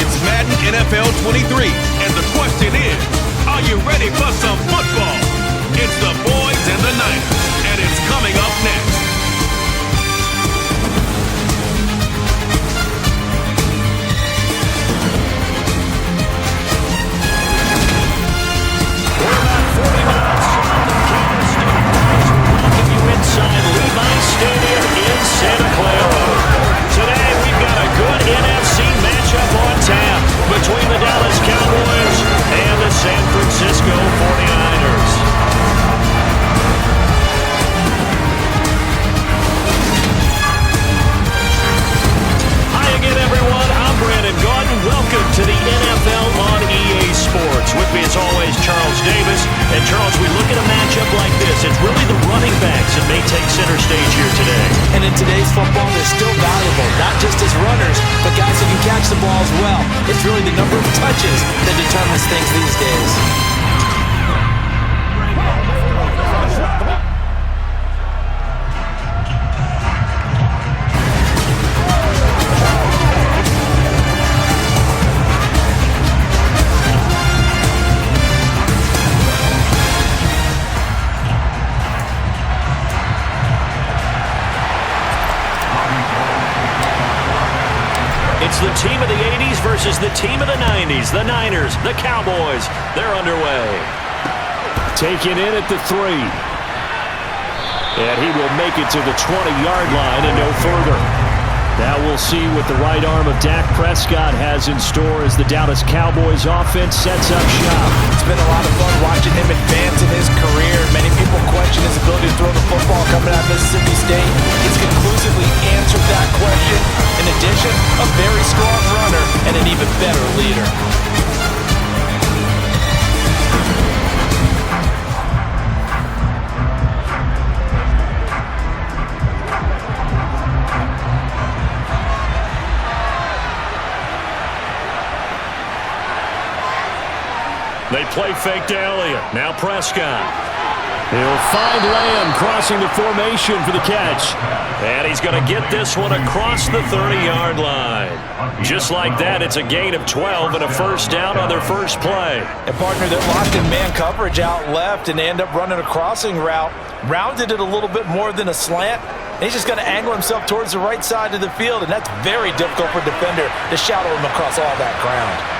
It's Madden NFL 23, and the question is, are you ready for some football? It's the boys and the Niners, and it's coming up next. We're about 40 miles south of Kansas City. Welcome you inside Levi Stadium in Santa Clara. Today we've got a good NFC matchup on tap between the Dallas Cowboys and the San Francisco 49ers. Hi again, everyone. I'm Brandon Gordon. Welcome to the NFL on EA Sports. With me, as always, Charles Davis. And, Charles, we look at a matchup like this. It's really the running backs that may take center stage here today. And in today's football, they're still valuable, not just as runners, but guys who can catch the ball as well. It's really the number of touches that determines things these days. It's the team of the 80s versus the team of the 90s. The Niners, the Cowboys, they're underway. Taken in at the 3. And he will make it to the 20-yard line and no further. Now we'll see what the right arm of Dak Prescott has in store as the Dallas Cowboys offense sets up shop. It's been a lot of fun watching him advance in his career. Many people question his ability to throw the football coming out of Mississippi State. He's conclusively answered that question. In addition, a very strong runner and an even better leader. They play fake to Elliott. Now Prescott. He'll find Lamb crossing the formation for the catch. And he's going to get this one across the 30-yard line. Just like that, it's a gain of 12 and a first down on their first play. A partner that locked in man coverage out left and they end up running a crossing route. Rounded it a little bit more than a slant. And he's just going to angle himself towards the right side of the field, and that's very difficult for a defender to shadow him across all that ground.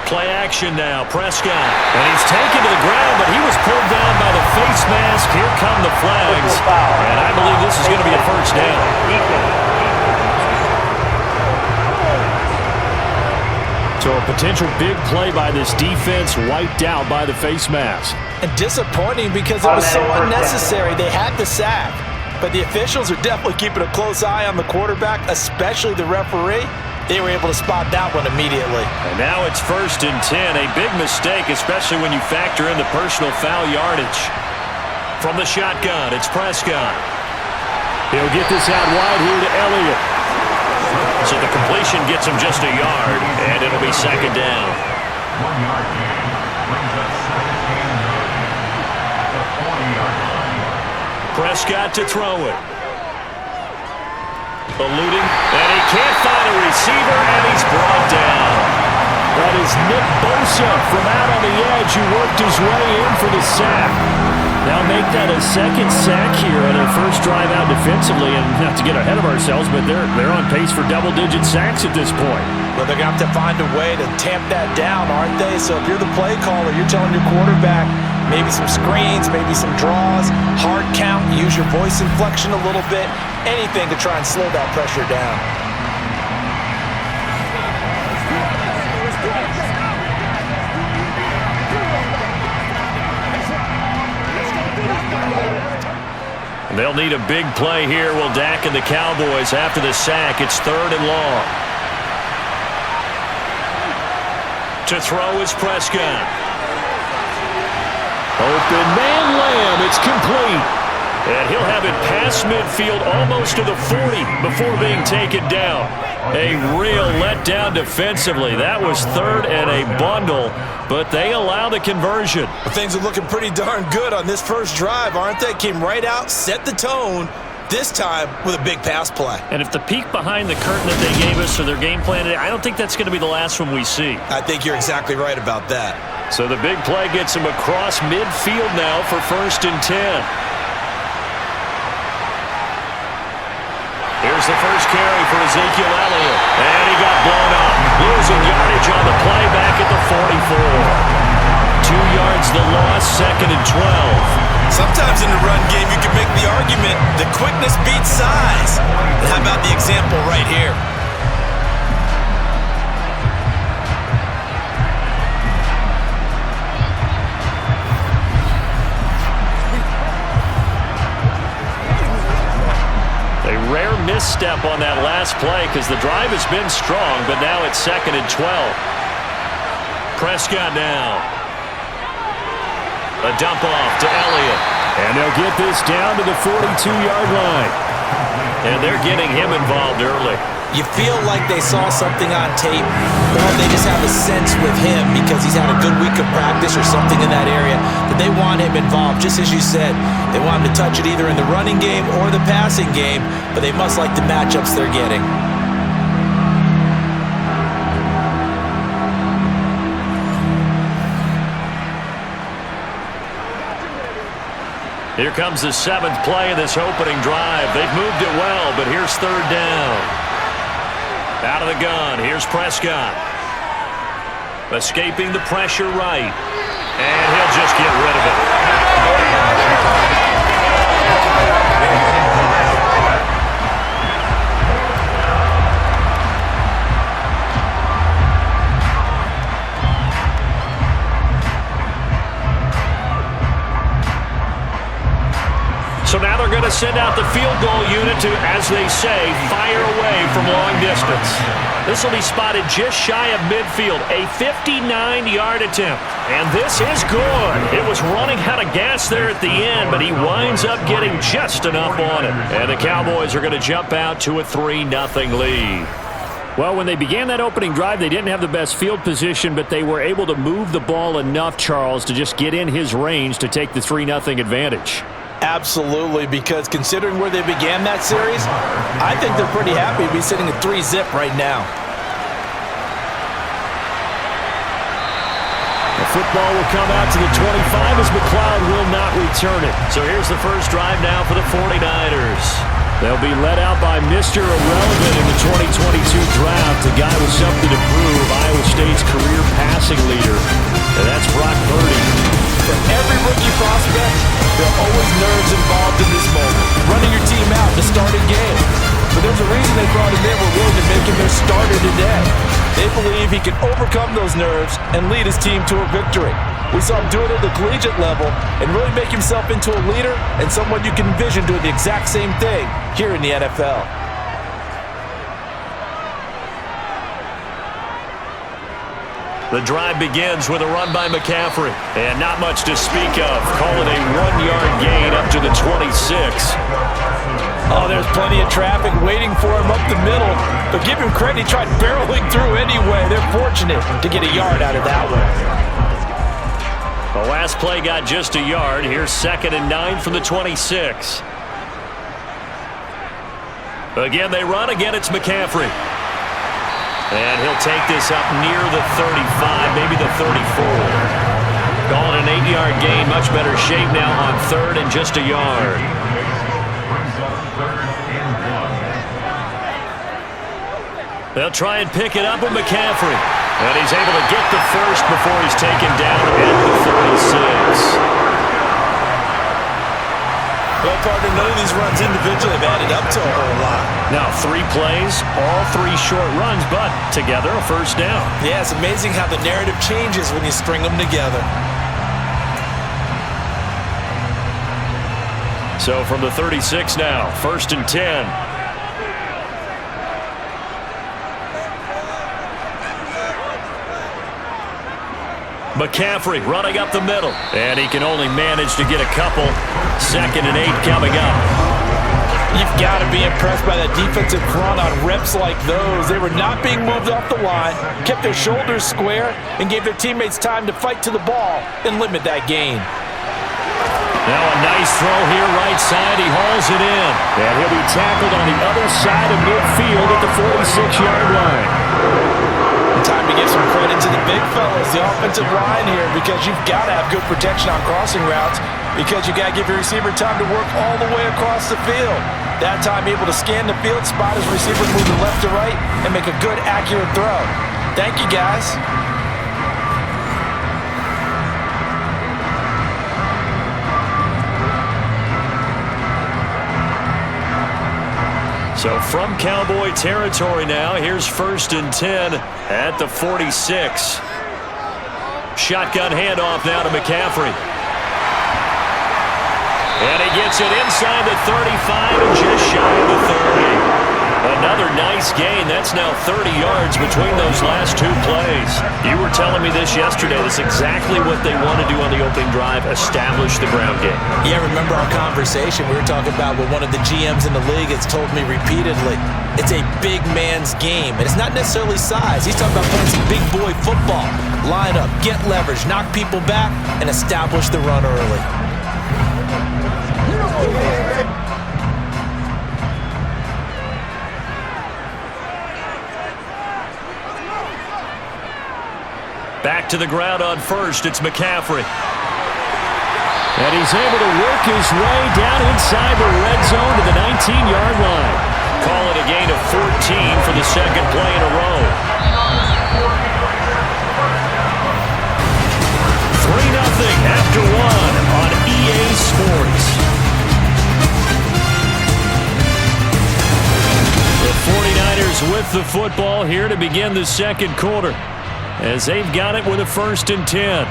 Play action now, Prescott. And he's taken to the ground, but he was pulled down by the face mask. Here come the flags. And I believe this is going to be a first down. So a potential big play by this defense wiped out by the face mask. And disappointing because it was so unnecessary. They had the sack. But the officials are definitely keeping a close eye on the quarterback, especially the referee. They were able to spot that one immediately. And now it's 1st and 10. A big mistake, especially when you factor in the personal foul yardage. From the shotgun, it's Prescott. He'll get this out wide here to Elliott. So the completion gets him just a yard, and it'll be second down. 1 yard gain brings us second and at the 40-yard line. Prescott to throw it. Eluding, and he can't find a receiver, and he's brought down. That is Nick Bosa from out on the edge who worked his way in for the sack. Now make that a second sack here on their first drive out defensively, and not to get ahead of ourselves, but they're on pace for double-digit sacks at this point. Well, they're going to have to find a way to tamp that down, aren't they? So if you're the play caller, you're telling your quarterback maybe some screens, maybe some draws, hard count, use your voice inflection a little bit, anything to try and slow that pressure down. They'll need a big play here. Will Dak and the Cowboys after the sack. It's 3rd and long. To throw is Prescott. Open man Lamb. It's complete. And he'll have it past midfield almost to the 40 before being taken down. A real letdown defensively. That was third and a bundle, but they allow the conversion. Well, things are looking pretty darn good on this first drive, aren't they? Came right out, set the tone, this time with a big pass play. And if the peek behind the curtain that they gave us or their game plan today, I don't think that's going to be the last one we see. I think you're exactly right about that. So the big play gets him across midfield now for 1st and 10. Here's the first carry for Ezekiel Elliott. And he got blown up. Losing yardage on the play back at the 44. 2 yards the loss, 2nd and 12. Sometimes in the run game, you can make the argument that quickness beats size. And how about the example right here? A rare misstep on that last play because the drive has been strong, but now it's 2nd and 12. Prescott now. A dump off to Elliott. And they'll get this down to the 42-yard line. And they're getting him involved early. You feel like they saw something on tape, or they just have a sense with him because he's had a good week of practice or something in that area that they want him involved. Just as you said, they want him to touch it either in the running game or the passing game, but they must like the matchups they're getting. Here comes the 7th play of this opening drive. They've moved it well, but here's 3rd down. Out of the gun, here's Prescott. Escaping the pressure right. And he'll just get rid of it. So now they're going to send out the field goal unit to, as they say, fire away from long distance. This will be spotted just shy of midfield, a 59-yard attempt. And this is good. It was running out of gas there at the end, but he winds up getting just enough on it. And the Cowboys are going to jump out to a 3-0 lead. Well, when they began that opening drive, they didn't have the best field position, but they were able to move the ball enough, Charles, to just get in his range to take the 3-0 advantage. Absolutely, because considering where they began that series, I think they're pretty happy to be sitting at 3-zip right now. The football will come out to the 25 as McLeod will not return it. So here's the first drive now for the 49ers. They'll be led out by Mr. Irrelevant in the 2022 draft, a guy with something to prove, Iowa State's career passing leader, and that's Brock Purdy. For every rookie prospect, there are always nerves involved in this moment. Running your team out to start a game. But there's a reason they brought him in. We're willing to make him their starter today. They believe he can overcome those nerves and lead his team to a victory. We saw him do it at the collegiate level and really make himself into a leader and someone you can envision doing the exact same thing here in the NFL. The drive begins with a run by McCaffrey. And not much to speak of. Call it a 1-yard gain up to the 26. Oh, there's plenty of traffic waiting for him up the middle. But give him credit, he tried barreling through anyway. They're fortunate to get a yard out of that one. The last play got just a yard. Here's 2nd and 9 from the 26. Again, they run. Again, it's McCaffrey. And he'll take this up near the 35, maybe the 34. Calling an 8-yard gain. Much better shape now on 3rd and just a yard. They'll try and pick it up with McCaffrey. And he's able to get the first before he's taken down at the 36. Well, partner, none of these runs individually have added up to a whole lot. Now, 3 plays, all 3 short runs, but together a first down. Yeah, it's amazing how the narrative changes when you string them together. So from the 36 now, 1st and 10. McCaffrey running up the middle. And he can only manage to get a couple. 2nd and 8 coming up. You've got to be impressed by that defensive front on reps like those. They were not being moved off the line, kept their shoulders square, and gave their teammates time to fight to the ball and limit that gain. Now a nice throw here, right side. He hauls it in. And he'll be tackled on the other side of midfield at the 46-yard line. Time to give some credit to the big fellas, the offensive line here, because you've got to have good protection on crossing routes, because you got to give your receiver time to work all the way across the field. That time able to scan the field, spot his receiver moving left to right, and make a good, accurate throw. Thank you, guys. So from Cowboy territory now, here's 1st and 10 at the 46. Shotgun handoff now to McCaffrey. And he gets it inside the 35 and just shy of the 30. Another nice gain. That's now 30 yards between those last 2 plays. You were telling me this yesterday. That's exactly what they want to do on the opening drive, establish the ground game. Yeah, remember our conversation? We were talking about what one of the GMs in the league has told me repeatedly. It's a big man's game, and it's not necessarily size. He's talking about playing some big boy football. Line up, get leverage, knock people back, and establish the run early. Back to the ground on 1st. It's McCaffrey. And he's able to work his way down inside the red zone to the 19-yard line. Call it a gain of 14 for the 2nd play in a row. 3-0 after 1 on EA Sports. The 49ers with the football here to begin the 2nd quarter, as they've got it with a 1st and 10.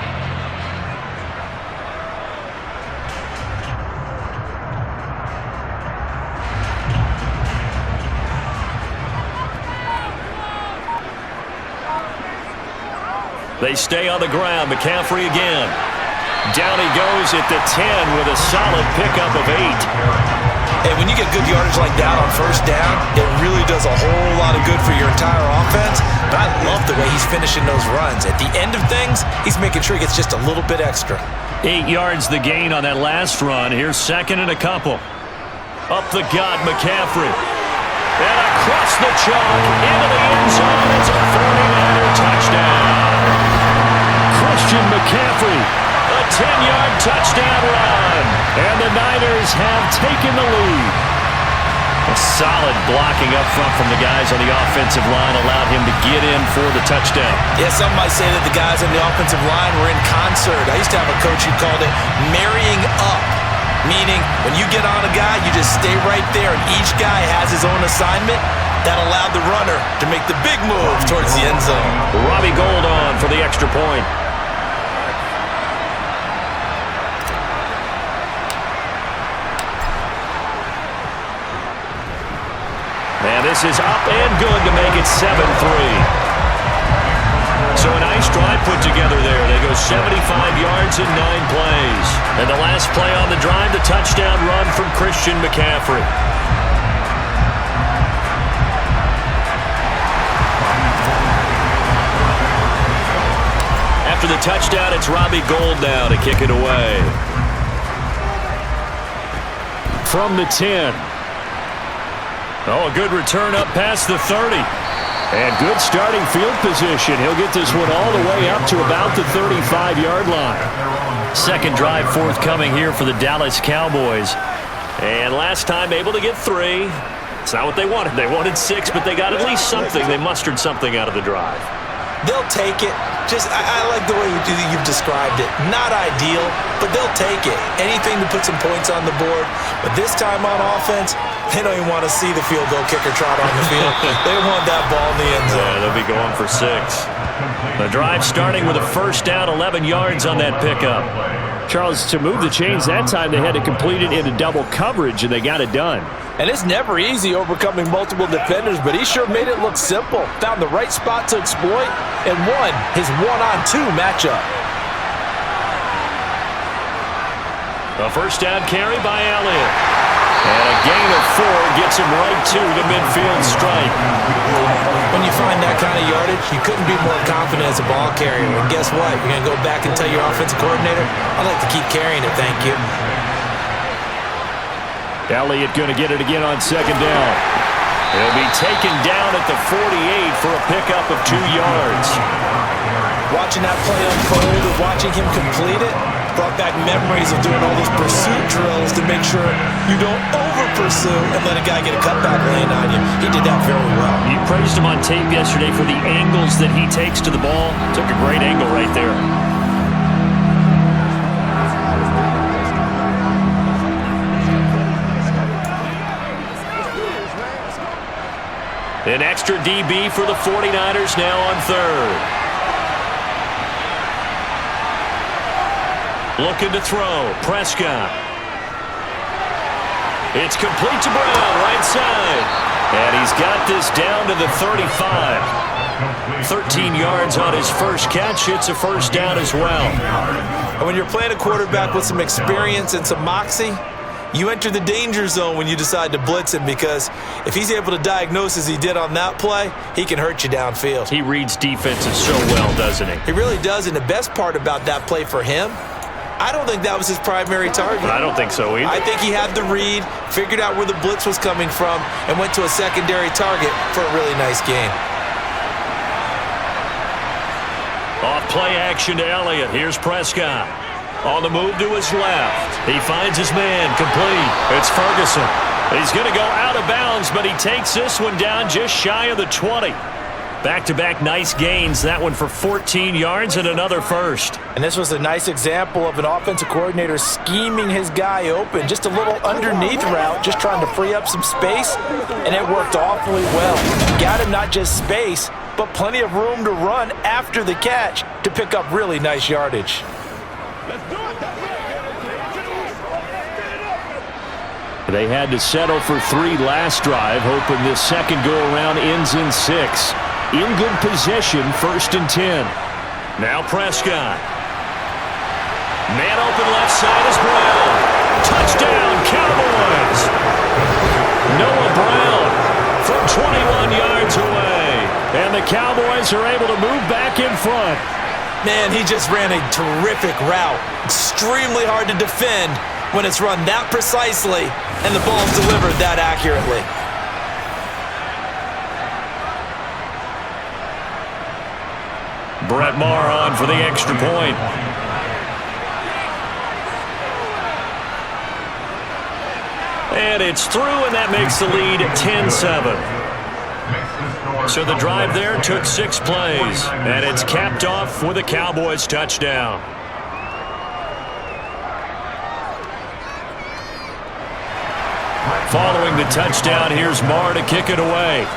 They stay on the ground. McCaffrey again. Down he goes at the 10 with a solid pickup of 8. Hey, when you get good yardage like that on 1st down, it really does a whole lot of good for your entire offense. But I love the way he's finishing those runs. At the end of things, he's making sure he gets just a little bit extra. 8 yards the gain on that last run. Here's 2nd and a couple. Up the gut, McCaffrey. And across the chalk into the end zone. It's a 49er touchdown. Christian McCaffrey, a 10-yard touchdown run. And the Niners have taken the lead. A solid blocking up front from the guys on the offensive line allowed him to get in for the touchdown. Yeah, some might say that the guys on the offensive line were in concert. I used to have a coach who called it marrying up, meaning when you get on a guy, you just stay right there, and each guy has his own assignment. That allowed the runner to make the big move towards the end zone. Robbie Gould on for the extra point. And this is up and good to make it 7-3. So a nice drive put together there. They go 75 yards in 9 plays. And the last play on the drive, the touchdown run from Christian McCaffrey. After the touchdown, it's Robbie Gould now to kick it away. From the 10. Oh, a good return up past the 30. And good starting field position. He'll get this one all the way up to about the 35-yard line. 2nd drive forthcoming here for the Dallas Cowboys. And last time able to get 3. It's not what they wanted. They wanted 6, but they got at least something. They mustered something out of the drive. They'll take it. I like the way you've described it. Not ideal, but they'll take it. Anything to put some points on the board. But this time on offense, they don't even want to see the field goal kicker trot on the field. They want that ball in the end zone. Yeah, they'll be going for 6. The drive starting with a 1st down, 11 yards on that pickup. Charles, to move the chains that time, they had to complete it into double coverage, and they got it done. And it's never easy overcoming multiple defenders, but he sure made it look simple. Found the right spot to exploit and won his 1-on-2 matchup. A first down carry by Elliott. And a gain of 4 gets him right to the midfield stripe. When you find that kind of yardage, you couldn't be more confident as a ball carrier. And guess what? You're going to go back and tell your offensive coordinator, I'd like to keep carrying it, thank you. Elliott going to get it again on second down. He'll be taken down at the 48 for a pickup of 2 yards. Watching that play unfold and watching him complete it brought back memories of doing all those pursuit drills to make sure you don't over-pursue and let a guy get a cutback lane on you. He did that very well. You praised him on tape yesterday for the angles that he takes to the ball. Took a great angle right there. An extra DB for the 49ers now on third. Looking to throw. Prescott. It's complete to Brown, right side. And he's got this down to the 35. 13 yards on his first catch. It's a first down as well. And when you're playing a quarterback with some experience and some moxie, you enter the danger zone when you decide to blitz him, because if he's able to diagnose as he did on that play, he can hurt you downfield. He reads defenses so well, doesn't he? He really does, and the best part about that play for him, I don't think that was his primary target. I don't think so either. I think he had the read, figured out where the blitz was coming from, and went to a secondary target for a really nice gain. Off play action to Elliott. Here's Prescott. On the move to his left. He finds his man complete. It's Ferguson. He's going to go out of bounds, but he takes this one down just shy of the 20. Back-to-back nice gains. That one for 14 yards and another first. And this was a nice example of an offensive coordinator scheming his guy open. Just a little underneath route, just trying to free up some space, and it worked awfully well. Got him not just space, but plenty of room to run after the catch to pick up really nice yardage. They had to settle for 3 last drive, hoping this second go-around ends in 6. In good position, 1st and 10. Now Prescott. Man open left side is Brown. Touchdown, Cowboys! Noah Brown from 21 yards away. And the Cowboys are able to move back in front. Man, he just ran a terrific route. Extremely hard to defend when it's run that precisely and the ball's delivered that accurately. Brett Maher on for the extra point. And it's through, and that makes the lead 10-7. So the drive there took 6 plays, and it's capped off with a Cowboys touchdown. Following the touchdown, here's Maher to kick it away.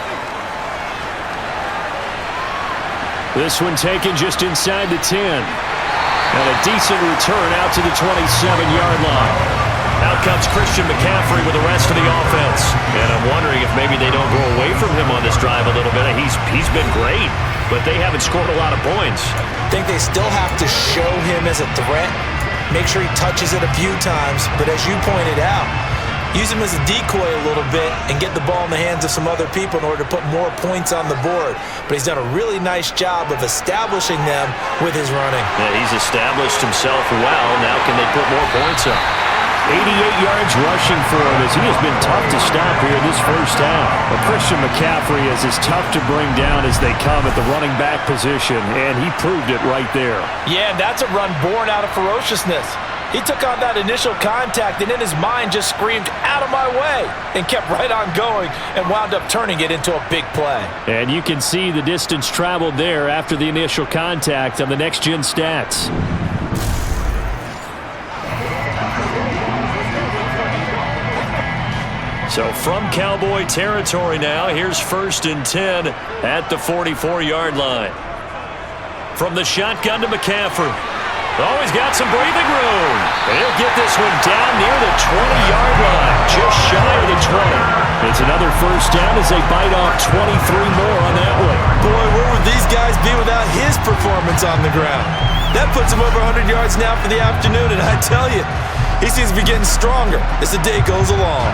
This one taken just inside the 10. And a decent return out to the 27-yard line. Out comes Christian McCaffrey with the rest of the offense. And I'm wondering if maybe they don't go away from him on this drive a little bit. He's been great, but they haven't scored a lot of points. I think they still have to show him as a threat. Make sure he touches it a few times. But as you pointed out, use him as a decoy a little bit and get the ball in the hands of some other people in order to put more points on the board. But he's done a really nice job of establishing them with his running. Yeah, he's established himself well. Now can they put more points up? 88 yards rushing for him as he has been tough to stop here this first half. Well, Christian McCaffrey is as tough to bring down as they come at the running back position, and he proved it right there. Yeah, and that's a run born out of ferociousness. He took on that initial contact and in his mind just screamed, "Out of my way," and kept right on going and wound up turning it into a big play. And you can see the distance traveled there after the initial contact on the next-gen stats. So from Cowboy territory now, here's 1st and 10 at the 44-yard line. From the shotgun to McCaffrey. Oh, he's got some breathing room. And he'll get this one down near the 20-yard line, just shy of the 20. It's another first down as they bite off 23 more on that one. Boy, where would these guys be without his performance on the ground? That puts him over 100 yards now for the afternoon, and I tell you, He seems to be getting stronger as the day goes along.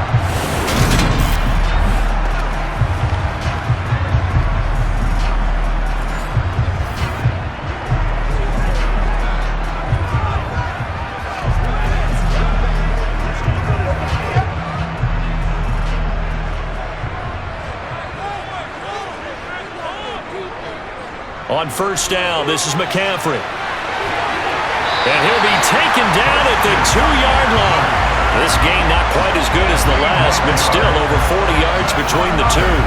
On first down, this is McCaffrey. And he'll be taken down at the 2-yard line. This gain not quite as good as the last, but still over 40 yards between the two.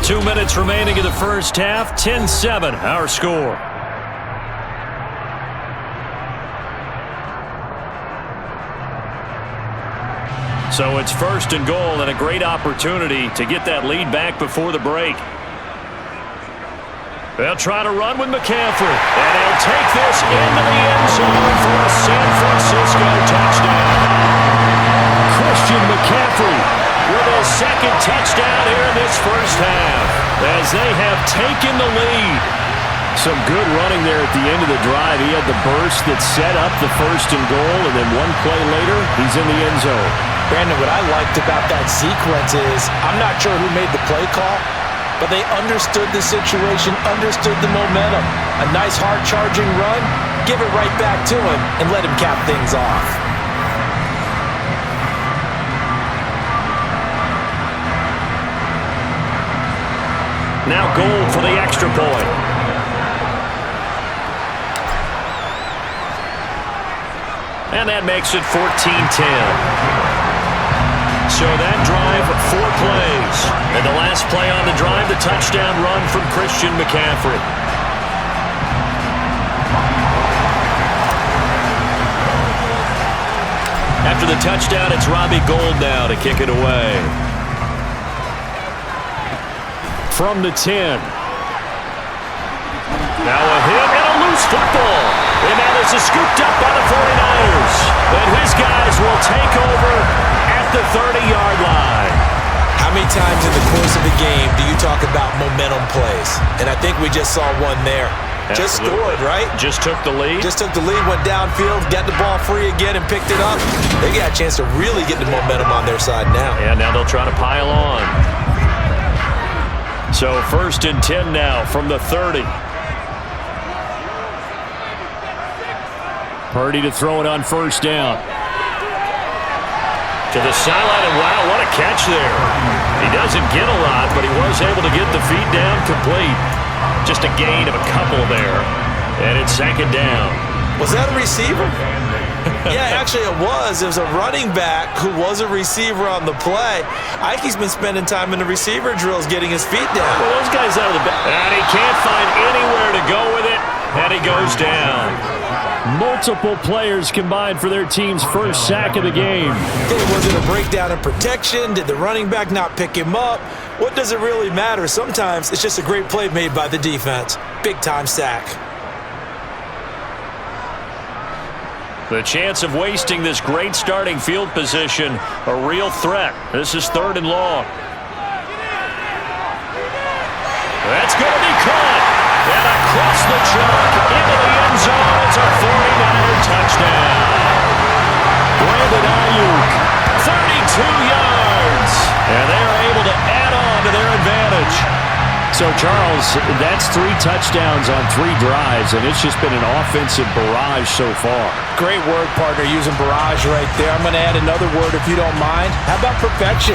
2 minutes remaining in the first half. 10-7, our score. So it's first and goal and a great opportunity to get that lead back before the break. They'll try to run with McCaffrey. And he'll take this into the end zone for a San Francisco touchdown. Christian McCaffrey with his second touchdown here in this first half as they have taken the lead. Some good running there at the end of the drive. He had the burst that set up the first and goal, and then one play later, he's in the end zone. Brandon, what I liked about that sequence is I'm not sure who made the play call, but they understood the situation, understood the momentum. A nice hard-charging run, give it right back to him, and let him cap things off. Now goal for the extra point. And that makes it 14-10. So that drive, 4 plays. And the last play on the drive, the touchdown run from Christian McCaffrey. After the touchdown, it's Robbie Gould now to kick it away. From the 10. Now a hit and a loose football. And now this is scooped up by the 49ers. And his guys will take over at the 30-yard line. How many times in the course of a game do you talk about momentum plays? And I think we just saw one there. Absolutely. Just scored, right? Just took the lead. Just took the lead, went downfield, got the ball free again and picked it up. They got a chance to really get the momentum on their side now. And now they'll try to pile on. So first and 10 now from the 30. Purdy to throw it on first down. To the sideline, and wow, what a catch there. He doesn't get a lot, but he was able to get the feet down complete. Just a gain of a couple there. And it's second down. Was that a receiver? Yeah, actually it was. It was a running back who was a receiver on the play. Ike's been spending time in the receiver drills getting his feet down. Well, those guys out of the back. And he can't find anywhere to go with it. And he goes down. Multiple players combined for their team's first sack of the game. Was it a breakdown in protection? Did the running back not pick him up? What does it really matter? Sometimes it's just a great play made by the defense. Big-time sack. The chance of wasting this great starting field position, a real threat. This is third and long. That's going to be caught. And across the chalk into the end zone. It's a 49er touchdown. Brandon Ayuk, 32 yards. And they are able to add on to their advantage. So, Charles, that's 3 touchdowns on 3 drives, and it's just been an offensive barrage so far. Great word, partner, using barrage right there. I'm going to add another word if you don't mind. How about perfection?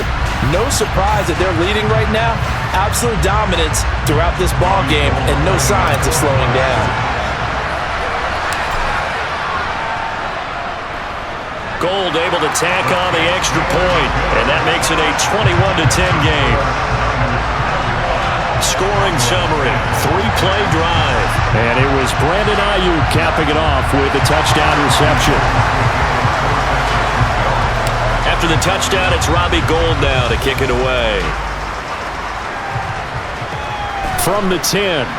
No surprise that they're leading right now. Absolute dominance throughout this ball game and no signs of slowing down. Gould able to tack on the extra point, and that makes it a 21-10 game. Scoring summary, 3-play drive. And it was Brandon Ayuk capping it off with a touchdown reception. After the touchdown, it's Robbie Gould now to kick it away. from the 10.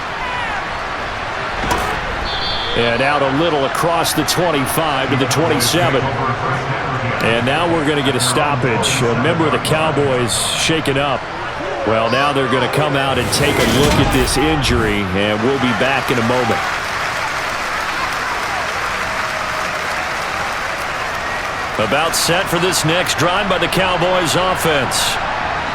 And out a little across the 25 to the 27. And now we're going to get a stoppage. A member of the Cowboys shaken up. Well, now they're going to come out and take a look at this injury, and we'll be back in a moment. About set for this next drive by the Cowboys offense.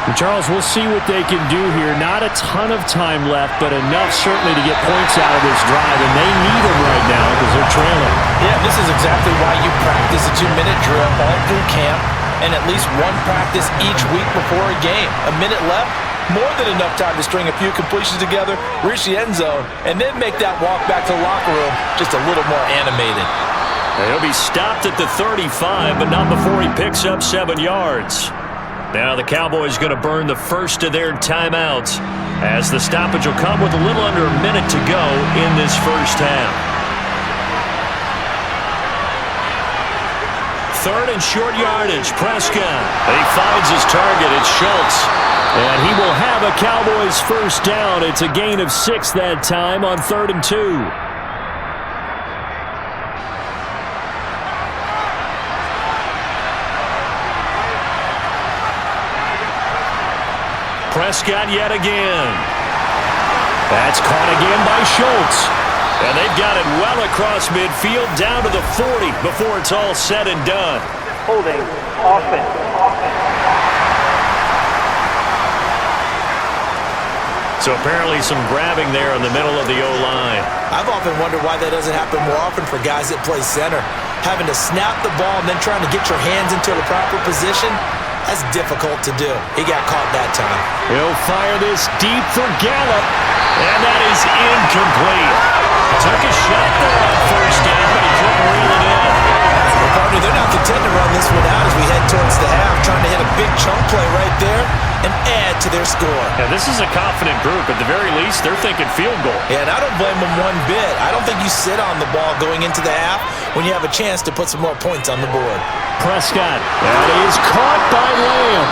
And Charles, we'll see what they can do here. Not a ton of time left, but enough certainly to get points out of this drive, and they need them right now because they're trailing. Yeah, this is exactly why you practice a 2-minute drill all through camp and at least one practice each week before a game. A minute left, more than enough time to string a few completions together, reach the end zone, and then make that walk back to the locker room just a little more animated. He'll be stopped at the 35, but not before he picks up 7 yards. Now the Cowboys going to burn the first of their timeouts as the stoppage will come with a little under a minute to go in this first half. Third and short yardage, Prescott. He finds his target, it's Schultz. And he will have a Cowboys first down. It's a gain of 6 that time on 3rd and 2. Prescott yet again. That's caught again by Schultz. And they've got it well across midfield down to the 40 before it's all said and done. Holding offense. So apparently some grabbing there in the middle of the O-line. I've often wondered why that doesn't happen more often for guys that play center. Having to snap the ball and then trying to get your hands into the proper position, that's difficult to do. He got caught that time. He'll fire this deep for Gallup, and that is incomplete. Took a shot there on first down, but he couldn't reel it in. Well, partner, they're not content to run this one out as we head towards the half, trying to hit a big chunk play right there and add to their score. Yeah, this is a confident group. At the very least, they're thinking field goal. Yeah, and I don't blame them one bit. I don't think you sit on the ball going into the half when you have a chance to put some more points on the board. Prescott, that is caught by Lamb.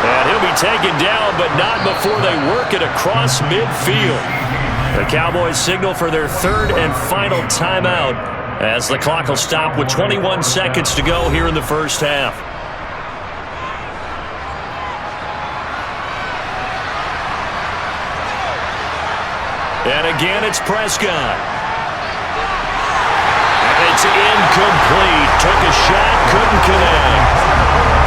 And he'll be taken down, but not before they work it across midfield. The Cowboys signal for their 3rd and final timeout as the clock will stop with 21 seconds to go here in the first half. And again, it's Prescott. It's incomplete. Took a shot, couldn't connect.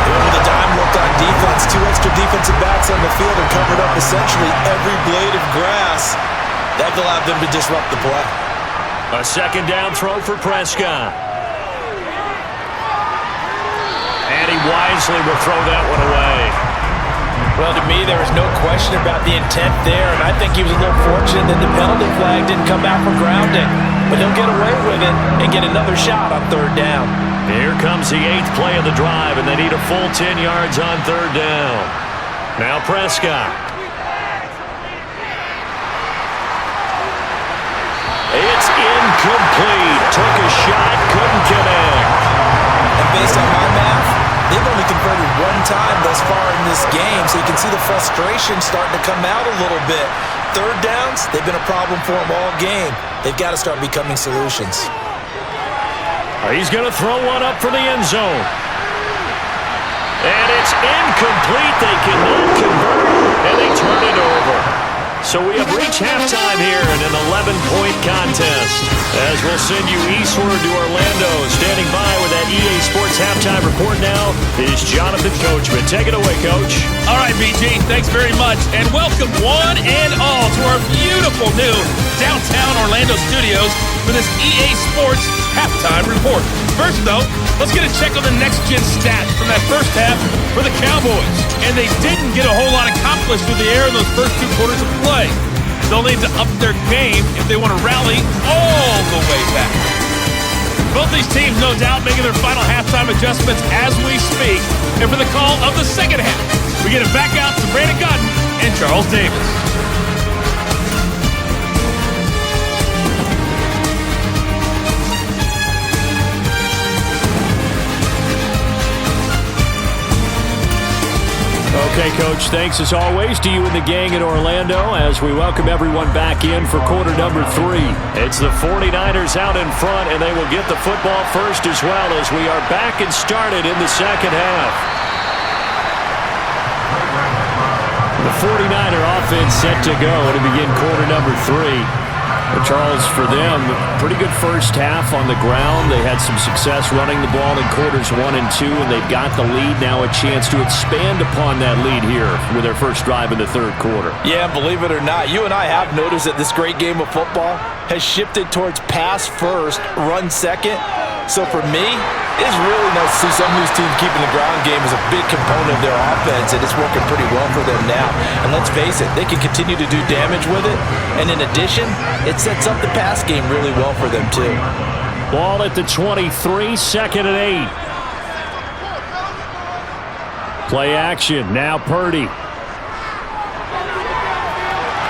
With the dime looked on defense, 2 extra defensive backs on the field and covered up essentially every blade of grass. That allowed them to disrupt the play. A second down throw for Prescott. And he wisely will throw that one away. Well, to me, there was no question about the intent there, and I think he was a little fortunate that the penalty flag didn't come out for grounding. But he'll get away with it and get another shot on 3rd down. Here comes the 8th play of the drive, and they need a full 10 yards on 3rd down. Now Prescott. It's incomplete. Took a shot, couldn't connect. And based on my math, they've only converted 1 time thus far in this game, so you can see the frustration starting to come out a little bit. 3rd downs, they've been a problem for them all game. They've got to start becoming solutions. He's going to throw one up for the end zone. And it's incomplete. They cannot convert, and they turn it over. So we have reached halftime here in an 11-point contest. As we'll send you eastward to Orlando. Standing by with that EA Sports halftime report now is Jonathan Coachman. Take it away, Coach. All right, BG, thanks very much. And welcome one and all to our beautiful new downtown Orlando studios for this EA Sports halftime report. First, though, let's get a check on the next-gen stats from that first half for the Cowboys. And they didn't get a whole lot accomplished through the air in those first 2 quarters of play. They'll need to up their game if they want to rally all the way back. Both these teams, no doubt, making their final halftime adjustments as we speak. And for the call of the second half, we get it back out to Brandon Godden and Charles Davis. Okay, Okay, Coach, thanks as always to you and the gang in Orlando as we welcome everyone back in for quarter number 3. It's the 49ers out in front, and they will get the football first as well as we are back and started in the second half. The 49er offense set to go to begin quarter number 3. Charles, for them, pretty good first half on the ground. They had some success running the ball in quarters 1 and 2, and they've got the lead now, a chance to expand upon that lead here with their first drive in the third quarter. Yeah, believe it or not, you and I have noticed that this great game of football has shifted towards pass first, run second. So for me, it's really nice to see some of these teams keeping the ground game as a big component of their offense, and it's working pretty well for them now. And let's face it, they can continue to do damage with it. And in addition, it sets up the pass game really well for them too. Ball at the 23, second and 8. Play action, now Purdy.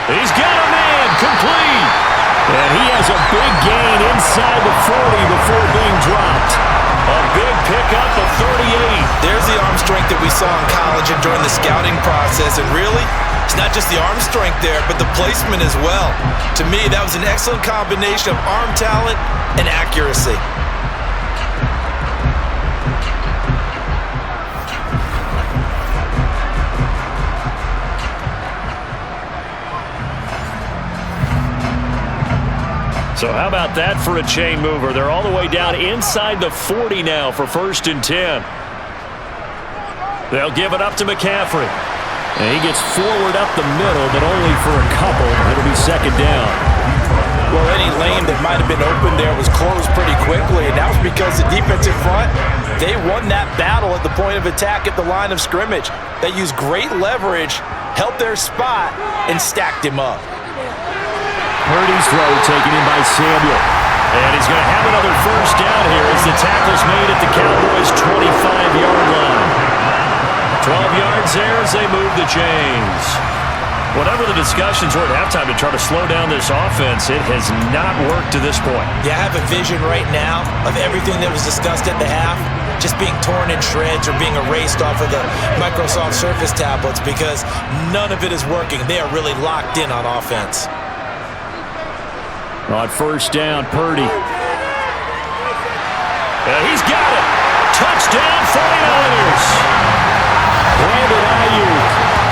He's got a man, complete. And he has a big gain inside the 40 before being dropped. A big pickup of 38. There's the arm strength that we saw in college and during the scouting process. And really, it's not just the arm strength there, but the placement as well. To me, that was an excellent combination of arm talent and accuracy. So how about that for a chain mover? They're all the way down inside the 40 now for 1st and 10. They'll give it up to McCaffrey. And he gets forward up the middle, but only for a couple. It'll be second down. Well, any lane that might have been open there was closed pretty quickly, and that was because the defensive front, they won that battle at the point of attack at the line of scrimmage. They used great leverage, held their spot, and stacked him up. Purdy's throw taken in by Samuel. And he's going to have another first down here as the tackle's made at the Cowboys' 25-yard line. 12 yards there as they move the chains. Whatever the discussions were at halftime to try to slow down this offense, it has not worked to this point. Yeah, I have a vision right now of everything that was discussed at the half just being torn in shreds or being erased off of the Microsoft Surface tablets because none of it is working. They are really locked in on offense. On first down, Purdy. He's got it. Touchdown, 49ers. Brandon Ayuk.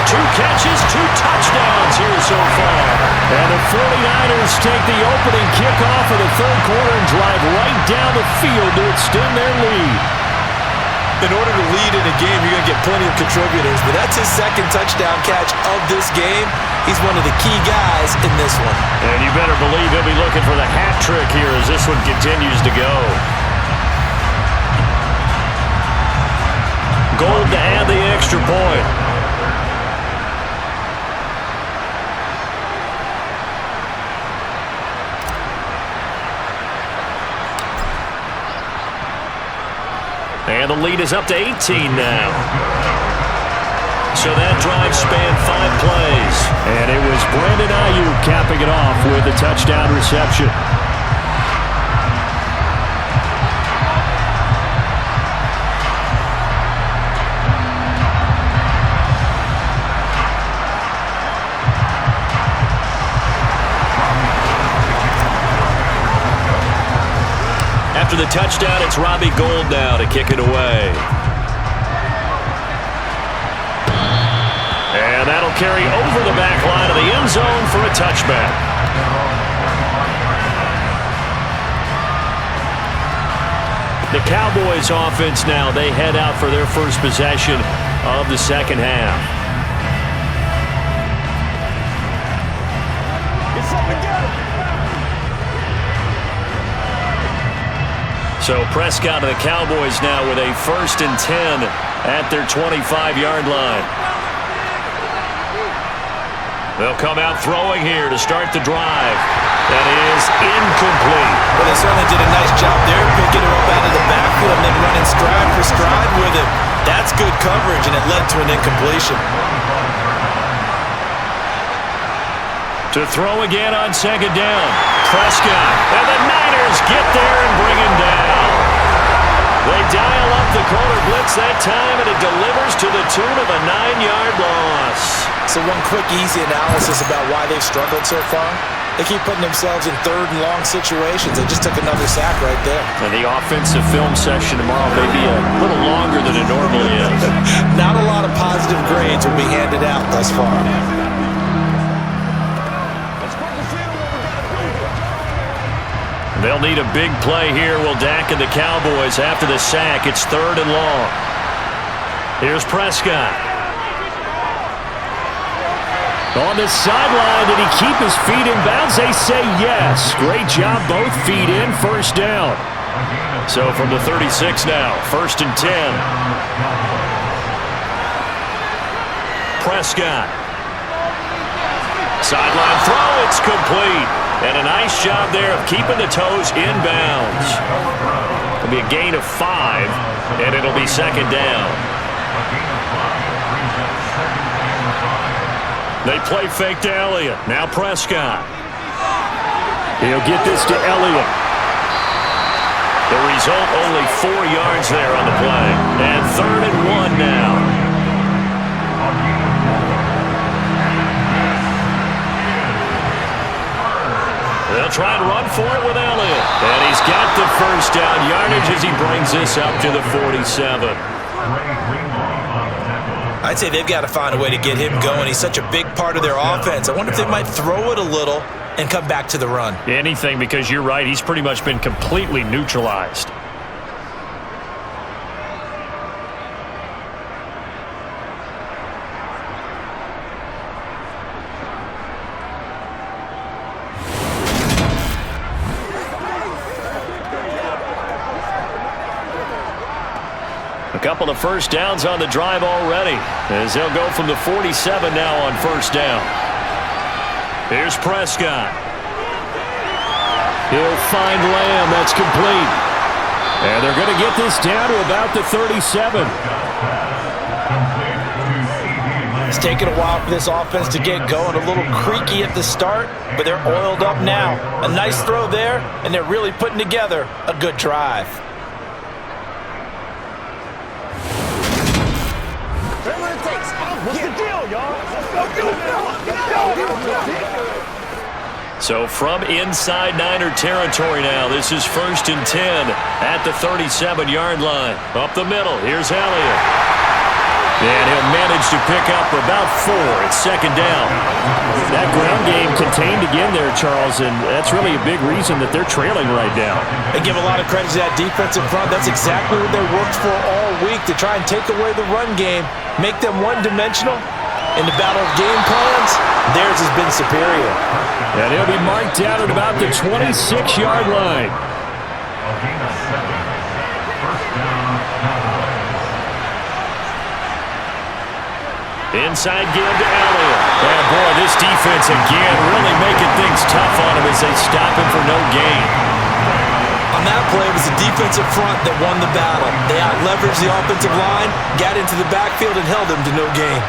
2 catches, 2 touchdowns here so far. And the 49ers take the opening kickoff of the third quarter and drive right down the field to extend their lead. In order to lead in a game, you're going to get plenty of contributors, but that's his second touchdown catch of this game. He's one of the key guys in this one. And you better believe he'll be looking for the hat trick here as this one continues to go. Gold to add the extra point. And the lead is up to 18 now. So that drive spanned 5 plays. And it was Brandon Ayuk capping it off with a touchdown reception. After the touchdown, it's Robbie Gould now to kick it away. And that'll carry over the back line of the end zone for a touchback. The Cowboys offense now, they head out for their first possession of the second half. So Prescott and the Cowboys now with a 1st and 10 at their 25-yard line. They'll come out throwing here to start the drive. That is incomplete. Well, they certainly did a nice job there, picking him up out of the backfield and then running stride for stride with him. That's good coverage, and it led to an incompletion. To throw again on second down. Prescott. And the Niners get there and bring him down. They dial up the corner blitz that time, and it delivers to the tune of a 9-yard loss. So one quick, easy analysis about why they've struggled so far. They keep putting themselves in third and long situations. They just took another sack right there. And the offensive film session tomorrow may be a little longer than it normally is. Not a lot of positive grades will be handed out thus far. They'll need a big play here. Will Dak and the Cowboys after the sack. It's 3rd and long. Here's Prescott. On the sideline, did he keep his feet in bounds? They say yes. Great job, both feet in, 1st down. So from the 36 now, 1st and 10. Prescott. Sideline throw, it's complete. And a nice job there of keeping the toes in bounds. It'll be a gain of 5, and it'll be 2nd down. They play fake to Elliott. Now Prescott. He'll get this to Elliott. The result, only 4 yards there on the play. And 3rd and 1 now. They'll try and run for it with Elliott. And he's got the 1st down yardage as he brings this up to the 47. I'd say they've got to find a way to get him going. He's such a big part of their offense. I wonder if they might throw it a little and come back to the run. Anything, because you're right. He's pretty much been completely neutralized. A couple of 1st downs on the drive already, as they'll go from the 47 now on 1st down. Here's Prescott. He'll find Lamb. That's complete. And they're going to get this down to about the 37. It's taken a while for this offense to get going. A little creaky at the start, but they're oiled up now. A nice throw there, and they're really putting together a good drive. What's the deal, y'all? So from inside Niner territory now, this is 1st and 10 at the 37-yard line. Up the middle, here's Elliott. And he'll manage to pick up about 4. It's 2nd down. That ground game contained again there, Charles, and that's really a big reason that they're trailing right now. They give a lot of credit to that defensive front. That's exactly what they worked for all week, to try and take away the run game, make them one-dimensional. In the battle of game plans, theirs has been superior. And he'll be marked down at about the 26-yard line. Inside game to Elliott. And boy, this defense again really making things tough on him as they stop him for no gain. On that play, it was the defensive front that won the battle. They out-leveraged the offensive line, got into the backfield, and held him to no gain.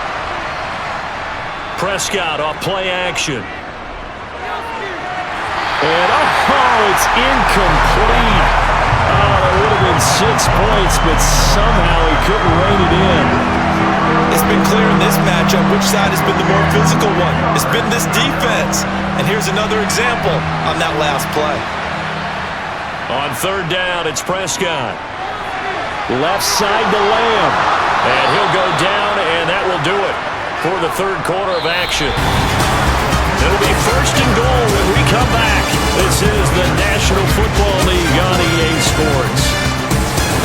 Prescott off play action. And it's incomplete. Oh, that would have been 6 points, but somehow he couldn't rein it in. It's been clear in this matchup which side has been the more physical one. It's been this defense. And here's another example on that last play. On 3rd down, it's Prescott. Left side to Lamb. And he'll go down, and that will do it for the 3rd quarter of action. It'll be 1st and goal when we come back. This is the National Football League on EA Sports.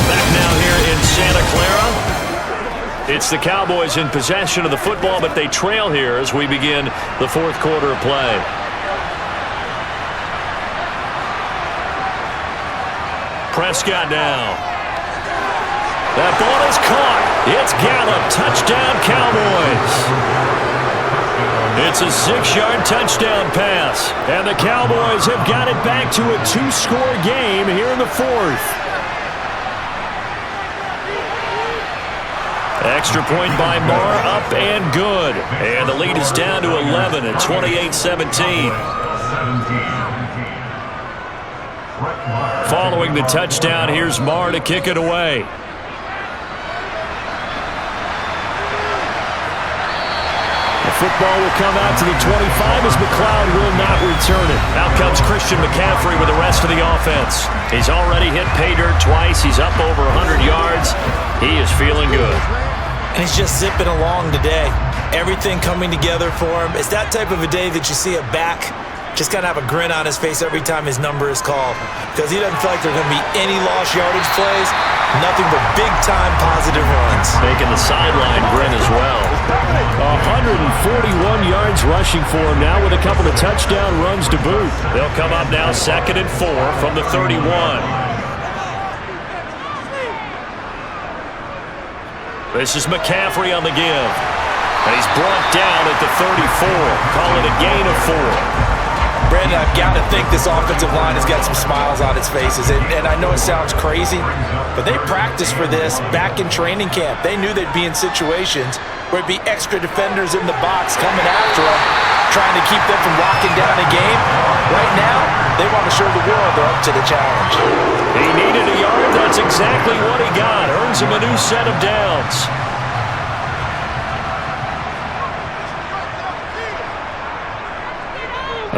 Back now here in Santa Clara. It's the Cowboys in possession of the football, but they trail here as we begin the 4th quarter of play. Prescott now. That ball is caught. It's Gallup. Touchdown, Cowboys. It's a 6-yard touchdown pass. And the Cowboys have got it back to a 2-score game here in the 4th. Extra point by Marr, up and good. And the lead is down to 11 at 28-17. Following the touchdown, here's Marr to kick it away. The football will come out to the 25 as McLeod will not return it. Out comes Christian McCaffrey with the rest of the offense. He's already hit pay dirt twice. He's up over 100 yards. He is feeling good. And he's just zipping along today. Everything coming together for him. It's that type of a day that you see a back just got to have a grin on his face every time his number is called, because he doesn't feel like there are going to be any lost yardage plays, nothing but big-time positive runs. Making the sideline grin as well. 141 yards rushing for him now with a couple of touchdown runs to boot. They'll come up now 2nd and 4 from the 31. This is McCaffrey on the give. And he's brought down at the 34. Call it a gain of 4. Brandon, I've got to think this offensive line has got some smiles on its faces. And I know it sounds crazy, but they practiced for this back in training camp. They knew they'd be in situations where it'd be extra defenders in the box coming after them, trying to keep them from locking down a game. Right now, they want to show the world they're up to the challenge. He needed a yard. That's exactly what he got. Earns him a new set of downs.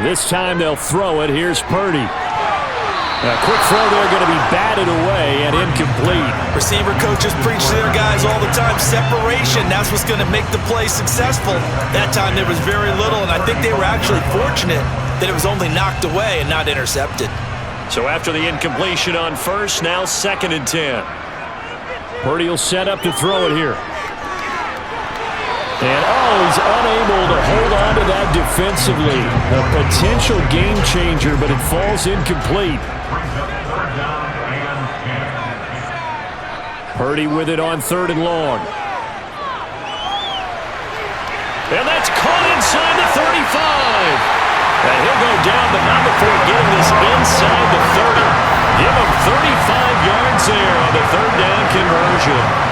This time they'll throw it. Here's Purdy. A quick throw there, going to be batted away and incomplete. Receiver coaches preach to their guys all the time. Separation, that's what's going to make the play successful. That time there was very little, and I think they were actually fortunate that it was only knocked away and not intercepted. So after the incompletion on first, now 2nd and 10. Purdy will set up to throw it here. And, he's unable to hold on to that defensively. A potential game changer, but it falls incomplete. Purdy with it on 3rd and long. And that's caught inside the 35. And he'll go down, but not before getting this inside the 30. Give him 35 yards there on the 3rd down conversion.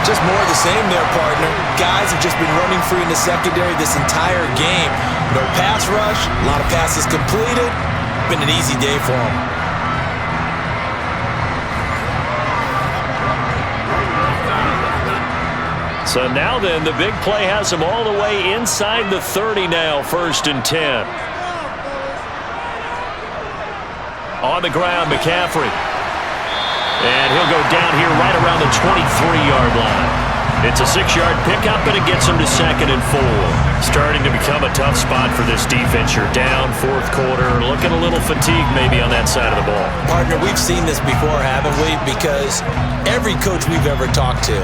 Just more of the same there, partner. Guys have just been running free in the secondary this entire game. No pass rush, a lot of passes completed. Been an easy day for them. So now then, the big play has him all the way inside the 30 now, 1st and 10. On the ground, McCaffrey. And he'll go down here right around the 23-yard line. It's a 6-yard pickup, and it gets him to 2nd and 4. Starting to become a tough spot for this defense. You're down 4th quarter, looking a little fatigued maybe on that side of the ball. Partner, we've seen this before, haven't we? Because every coach we've ever talked to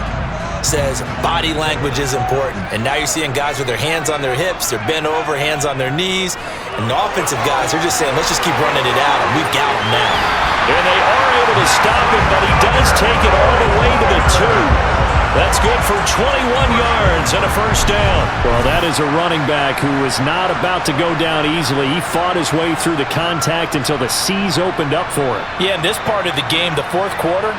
says body language is important. And now you're seeing guys with their hands on their hips, they're bent over, hands on their knees. And the offensive guys, they're just saying, let's just keep running it out, and we've got them now. And they are able to stop him, but he does take it all the way to the 2. That's good for 21 yards and a 1st down. Well, that is a running back who is not about to go down easily. He fought his way through the contact until the seas opened up for him. Yeah, in this part of the game, the 4th quarter,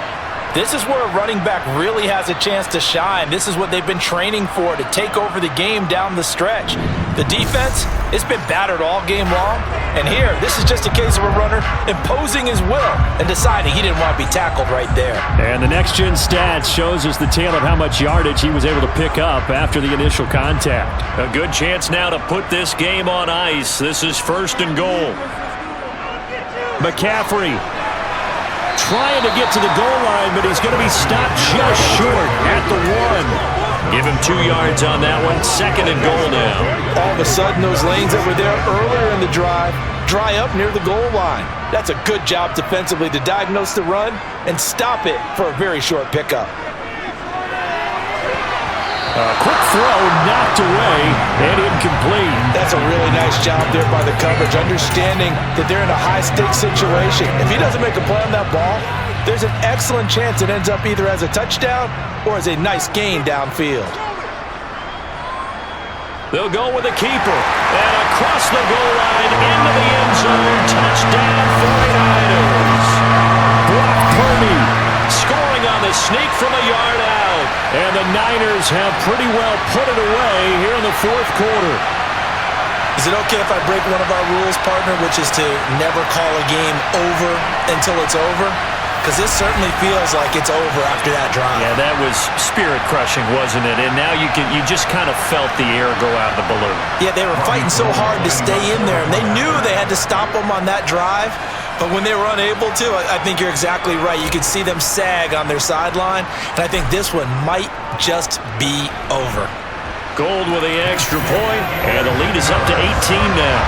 this is where a running back really has a chance to shine. This is what they've been training for, to take over the game down the stretch. The defense, it's been battered all game long. And here, this is just a case of a runner imposing his will and deciding he didn't want to be tackled right there. And the next-gen stats shows us the tale of how much yardage he was able to pick up after the initial contact. A good chance now to put this game on ice. This is 1st and goal. McCaffrey trying to get to the goal line, but he's going to be stopped just short at the 1. Give him 2 yards on that one. 2nd and goal now. All of a sudden, those lanes that were there earlier in the drive dry up near the goal line. That's a good job defensively to diagnose the run and stop it for a very short pickup. Quick throw, knocked away, and incomplete. That's a really nice job there by the coverage, understanding that they're in a high-stakes situation. If he doesn't make a play on that ball, there's an excellent chance it ends up either as a touchdown or as a nice gain downfield. They'll go with the keeper, and across the goal line into the end zone. Touchdown 49ers. Brock Purdy scoring on the sneak from a yard out. And the Niners have pretty well put it away here in the 4th quarter. Is it okay if I break one of our rules, partner, which is to never call a game over until it's over? Because this certainly feels like it's over after that drive. Yeah, that was spirit-crushing, wasn't it? And now you just kind of felt the air go out of the balloon. Yeah, they were fighting so hard to stay in there, and they knew they had to stop them on that drive. But when they were unable to, I think you're exactly right. You could see them sag on their sideline, and I think this one might just be over. Gold with the extra point, and the lead is up to 18 now.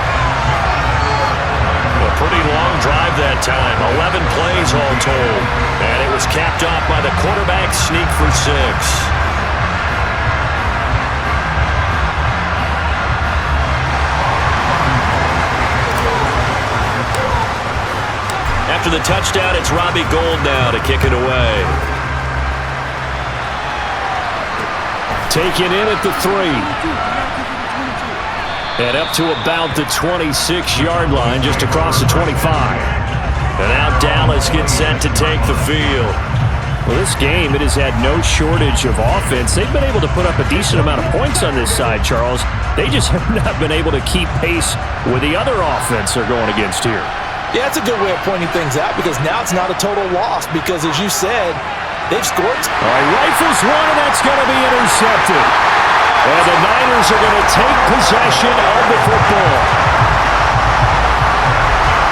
A pretty long drive that time, 11 plays all told. And it was capped off by the quarterback sneak for 6. After the touchdown, it's Robbie Gould now to kick it away. Taken in at the 3. And up to about the 26-yard line, just across the 25. And now Dallas gets set to take the field. Well, this game, it has had no shortage of offense. They've been able to put up a decent amount of points on this side, Charles. They just have not been able to keep pace with the other offense they're going against here. Yeah, that's a good way of pointing things out, because now it's not a total loss, because as you said, they've scored. All right, rifles one, and that's going to be intercepted. And the Niners are going to take possession of the football.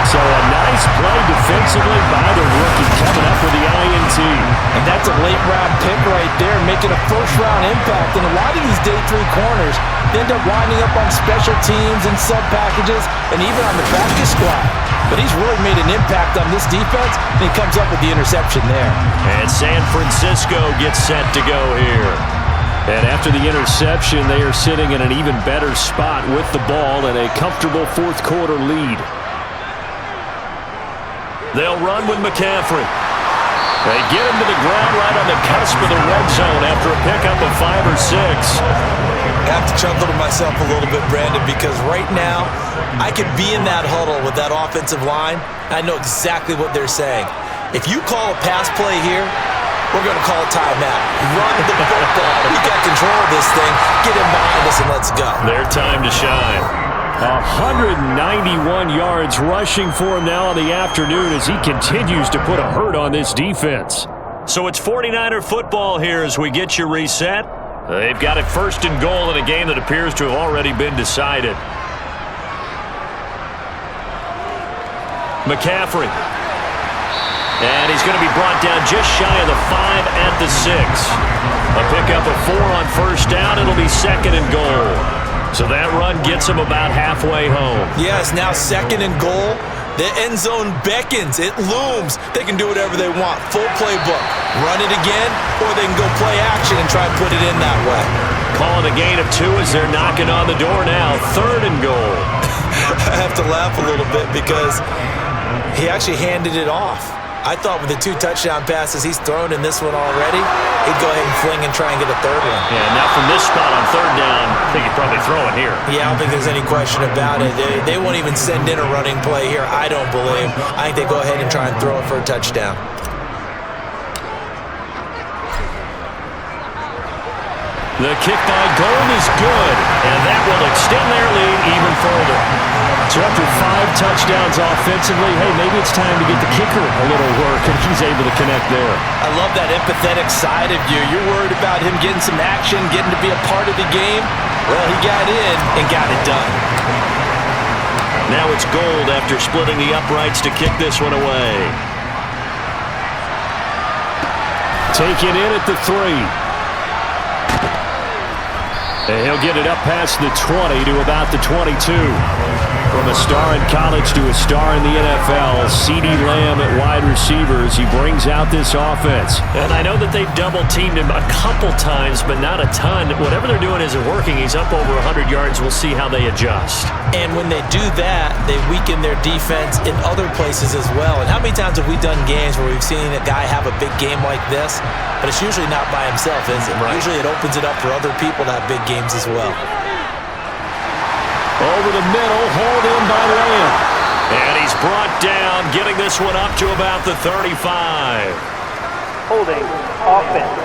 So a nice play defensively by the rookie, coming up with the INT. And that's a late-round pick right there, making a first-round impact. And a lot of these day 3 corners end up winding up on special teams and sub-packages and even on the practice squad. But he's really made an impact on this defense, and he comes up with the interception there. And San Francisco gets set to go here. And after the interception, they are sitting in an even better spot with the ball and a comfortable fourth-quarter lead. They'll run with McCaffrey. They get him to the ground right on the cusp of the red zone after a pickup of 5 or 6. I have to chuckle to myself a little bit, Brandon, because right now I could be in that huddle with that offensive line, and I know exactly what they're saying. If you call a pass play here, we're going to call a timeout. Run the football. We got control of this thing. Get him behind us and let's go. Their time to shine. 191 yards rushing for him now in the afternoon as he continues to put a hurt on this defense. So it's 49er football here as we get you reset. They've got it 1st and goal in a game that appears to have already been decided. McCaffrey. And he's going to be brought down just shy of the 5 at the 6. A pickup of 4 on 1st down. It'll be 2nd and goal. So that run gets him about halfway home. Yes, now 2nd and goal. The end zone beckons. It looms. They can do whatever they want. Full playbook. Run it again, or they can go play action and try and put it in that way. Calling a gain of 2 as they're knocking on the door now. 3rd and goal. I have to laugh a little bit because he actually handed it off. I thought with the 2 touchdown passes he's thrown in this one already, he'd go ahead and fling and try and get a 3rd one. Yeah, now from this spot on 3rd down, I think he'd probably throw it here. Yeah, I don't think there's any question about it. They won't even send in a running play here, I don't believe. I think they go ahead and try and throw it for a touchdown. The kick by Gould is good, and that will extend their lead even further. So after 5 touchdowns offensively, hey, maybe it's time to get the kicker a little work, and he's able to connect there. I love that empathetic side of you. You're worried about him getting some action, getting to be a part of the game. Well, he got in and got it done. Now it's Gould after splitting the uprights to kick this one away. Taken in at the 3. And he'll get it up past the 20 to about the 22. From a star in college to a star in the NFL, CeeDee Lamb at wide receivers. He brings out this offense. And I know that they've double-teamed him a couple times, but not a ton. Whatever they're doing isn't working. He's up over 100 yards. We'll see how they adjust. And when they do that, they weaken their defense in other places as well. And how many times have we done games where we've seen a guy have a big game like this, but it's usually not by himself, is it? Right. Usually it opens it up for other people to have big games as well. Over the middle, hauled in by Lamb. And he's brought down, getting this one up to about the 35. Holding offense.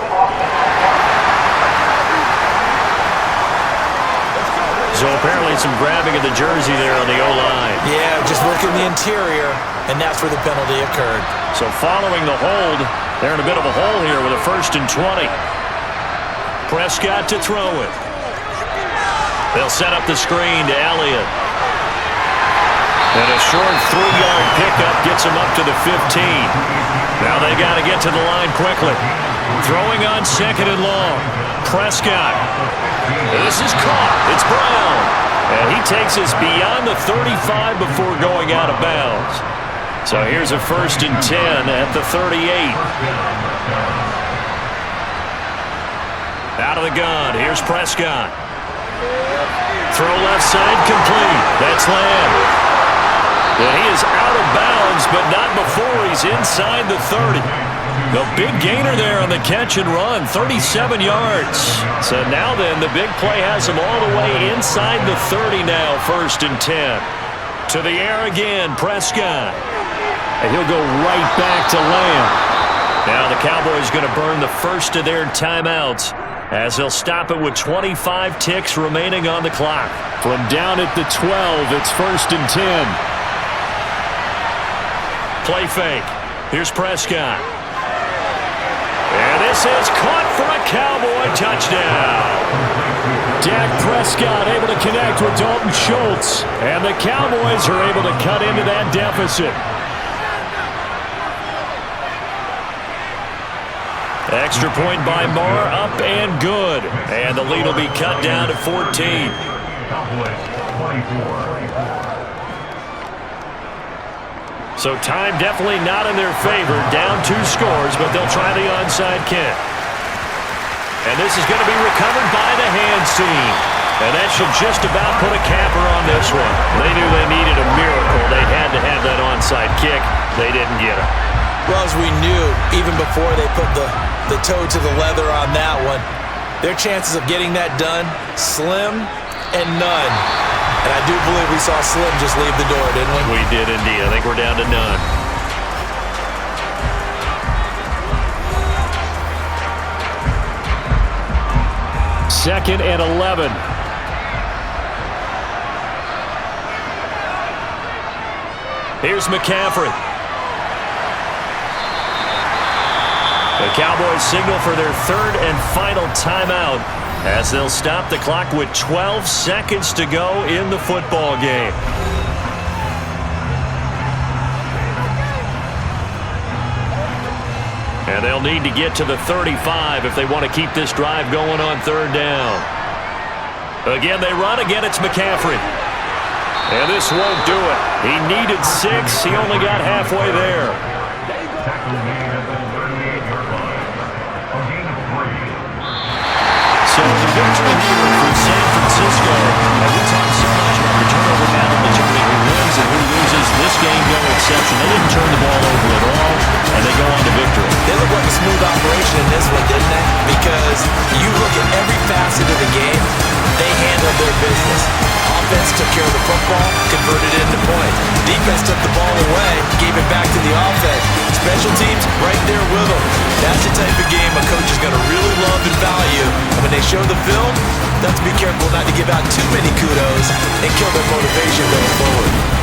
So apparently some grabbing of the jersey there on the O-line. Yeah, just working the interior, and that's where the penalty occurred. So following the hold, they're in a bit of a hole here with a 1st and 20. Prescott to throw it. They'll set up the screen to Elliott. And a short 3-yard pickup gets him up to the 15. Now they got to get to the line quickly. Throwing on 2nd and long. Prescott. This is caught. It's Brown. And he takes us beyond the 35 before going out of bounds. So here's a 1st and 10 at the 38. Out of the gun. Here's Prescott. Throw left side complete. That's Lamb. And he is out of bounds, but not before he's inside the 30. The big gainer there on the catch and run, 37 yards. So now then, the big play has him all the way inside the 30 now, 1st and 10. To the air again, Prescott. And he'll go right back to Lamb. Now the Cowboys going to burn the first of their timeouts as they'll stop it with 25 ticks remaining on the clock. From down at the 12, it's 1st and 10. Play fake. Here's Prescott. And this is caught for a Cowboy touchdown. Dak Prescott able to connect with Dalton Schultz. And the Cowboys are able to cut into that deficit. Extra point by Marr, up and good. And the lead will be cut down to 14. So time definitely not in their favor. Down 2 scores, but they'll try the onside kick. And this is going to be recovered by the hands team. And that should just about put a capper on this one. They knew they needed a miracle. They had to have that onside kick. They didn't get it. Well, as we knew, even before they put the toe to the leather on that one, their chances of getting that done, slim and none. And I do believe we saw Slim just leave the door, didn't we? We did indeed. I think we're down to none. Second and 11. Here's McCaffrey. The Cowboys signal for their 3rd and final timeout as they'll stop the clock with 12 seconds to go in the football game. And they'll need to get to the 35 if they want to keep this drive going on 3rd down. Again, they run. Again, it's McCaffrey. And this won't do it. He needed 6. He only got halfway there. So the victory here for San Francisco. And we talk so much about the turnover battle between who wins and who loses. This game, no exception. They didn't turn the ball over at all, and they go on to victory. They look like a smooth operation in this one, didn't they? Because you look at every facet of the game, they handled their business. Offense took care of the football, converted it into points. Defense took the ball away, gave it back to the offense. Special teams, right there with them. That's the type of game a coach is going to really love and value. And when they show the film, they have to be careful not to give out too many kudos and kill their motivation going forward.